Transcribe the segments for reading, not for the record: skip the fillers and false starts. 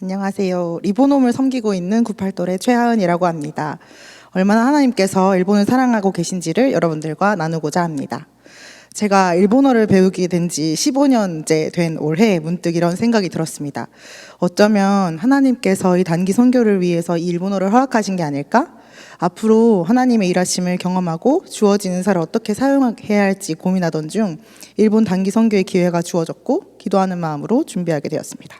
안녕하세요. 리보놈을 섬기고 있는 98돌의 최하은이라고 합니다. 얼마나 하나님께서 일본을 사랑하고 계신지를 여러분들과 나누고자 합니다. 제가 일본어를 배우게 된 지 15년째 된 올해 문득 이런 생각이 들었습니다. 어쩌면 하나님께서 이 단기 선교를 위해서 이 일본어를 허락하신 게 아닐까? 앞으로 하나님의 일하심을 경험하고 주어진 은사를 어떻게 사용해야 할지 고민하던 중 일본 단기 선교의 기회가 주어졌고 기도하는 마음으로 준비하게 되었습니다.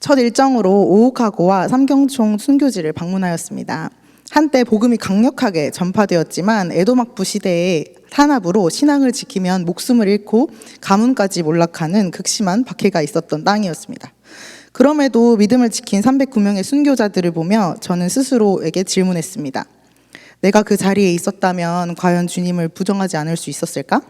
첫 일정으로 오후카고와 삼경총 순교지를 방문하였습니다. 한때 복음이 강력하게 전파되었지만 에도막부 시대에 탄압으로 신앙을 지키면 목숨을 잃고 가문까지 몰락하는 극심한 박해가 있었던 땅이었습니다. 그럼에도 믿음을 지킨 309명의 순교자들을 보며 저는 스스로에게 질문했습니다. 내가 그 자리에 있었다면 과연 주님을 부정하지 않을 수 있었을까?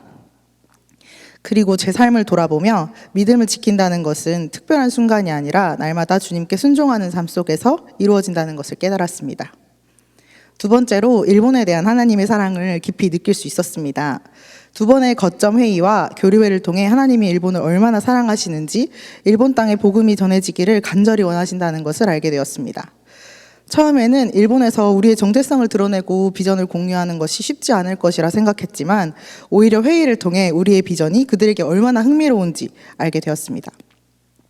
그리고 제 삶을 돌아보며 믿음을 지킨다는 것은 특별한 순간이 아니라 날마다 주님께 순종하는 삶 속에서 이루어진다는 것을 깨달았습니다. 두 번째로 일본에 대한 하나님의 사랑을 깊이 느낄 수 있었습니다. 두 번의 거점 회의와 교류회를 통해 하나님이 일본을 얼마나 사랑하시는지 일본 땅에 복음이 전해지기를 간절히 원하신다는 것을 알게 되었습니다. 처음에는 일본에서 우리의 정체성을 드러내고 비전을 공유하는 것이 쉽지 않을 것이라 생각했지만 오히려 회의를 통해 우리의 비전이 그들에게 얼마나 흥미로운지 알게 되었습니다.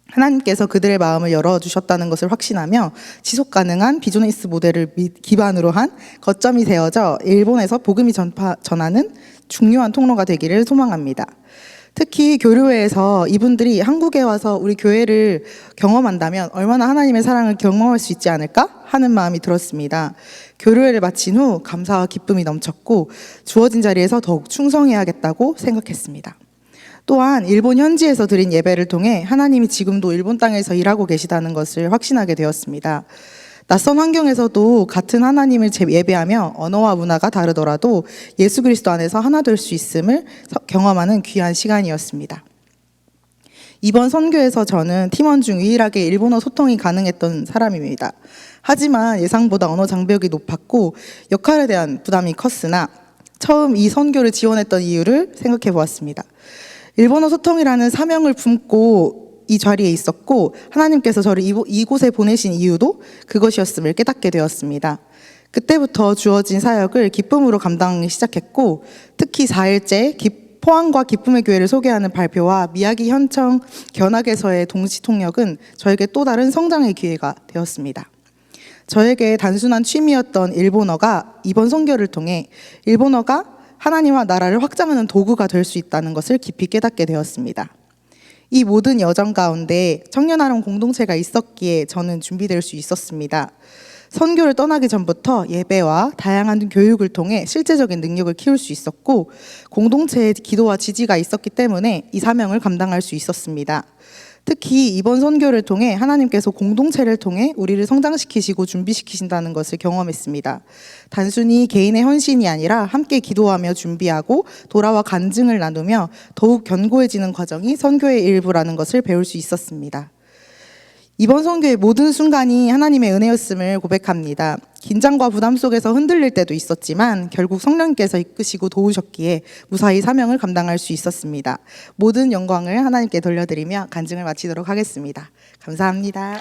하나님께서 그들의 마음을 열어주셨다는 것을 확신하며 지속 가능한 비즈니스 모델을 기반으로 한 거점이 되어져 일본에서 복음이 전하는 중요한 통로가 되기를 소망합니다. 특히 교류회에서 이분들이 한국에 와서 우리 교회를 경험한다면 얼마나 하나님의 사랑을 경험할 수 있지 않을까 하는 마음이 들었습니다. 교류회를 마친 후 감사와 기쁨이 넘쳤고 주어진 자리에서 더욱 충성해야겠다고 생각했습니다. 또한 일본 현지에서 드린 예배를 통해 하나님이 지금도 일본 땅에서 일하고 계시다는 것을 확신하게 되었습니다. 낯선 환경에서도 같은 하나님을 예배하며 언어와 문화가 다르더라도 예수 그리스도 안에서 하나 될 수 있음을 경험하는 귀한 시간이었습니다. 이번 선교에서 저는 팀원 중 유일하게 일본어 소통이 가능했던 사람입니다. 하지만 예상보다 언어 장벽이 높았고 역할에 대한 부담이 컸으나 처음 이 선교를 지원했던 이유를 생각해 보았습니다. 일본어 소통이라는 사명을 품고 이 자리에 있었고 하나님께서 저를 이곳에 보내신 이유도 그것이었음을 깨닫게 되었습니다. 그때부터 주어진 사역을 기쁨으로 감당하기 시작했고 특히 4일째 포항과 기쁨의 교회를 소개하는 발표와 미야기 현청 견학에서의 동시 통역은 저에게 또 다른 성장의 기회가 되었습니다. 저에게 단순한 취미였던 일본어가 이번 선교를 통해 일본어가 하나님과 나라를 확장하는 도구가 될 수 있다는 것을 깊이 깨닫게 되었습니다. 이 모든 여정 가운데 청년아름 공동체가 있었기에 저는 준비될 수 있었습니다. 선교를 떠나기 전부터 예배와 다양한 교육을 통해 실제적인 능력을 키울 수 있었고 공동체의 기도와 지지가 있었기 때문에 이 사명을 감당할 수 있었습니다. 특히 이번 선교를 통해 하나님께서 공동체를 통해 우리를 성장시키시고 준비시키신다는 것을 경험했습니다. 단순히 개인의 헌신이 아니라 함께 기도하며 준비하고 돌아와 간증을 나누며 더욱 견고해지는 과정이 선교의 일부라는 것을 배울 수 있었습니다. 이번 선교의 모든 순간이 하나님의 은혜였음을 고백합니다. 긴장과 부담 속에서 흔들릴 때도 있었지만 결국 성령님께서 이끄시고 도우셨기에 무사히 사명을 감당할 수 있었습니다. 모든 영광을 하나님께 돌려드리며 간증을 마치도록 하겠습니다. 감사합니다.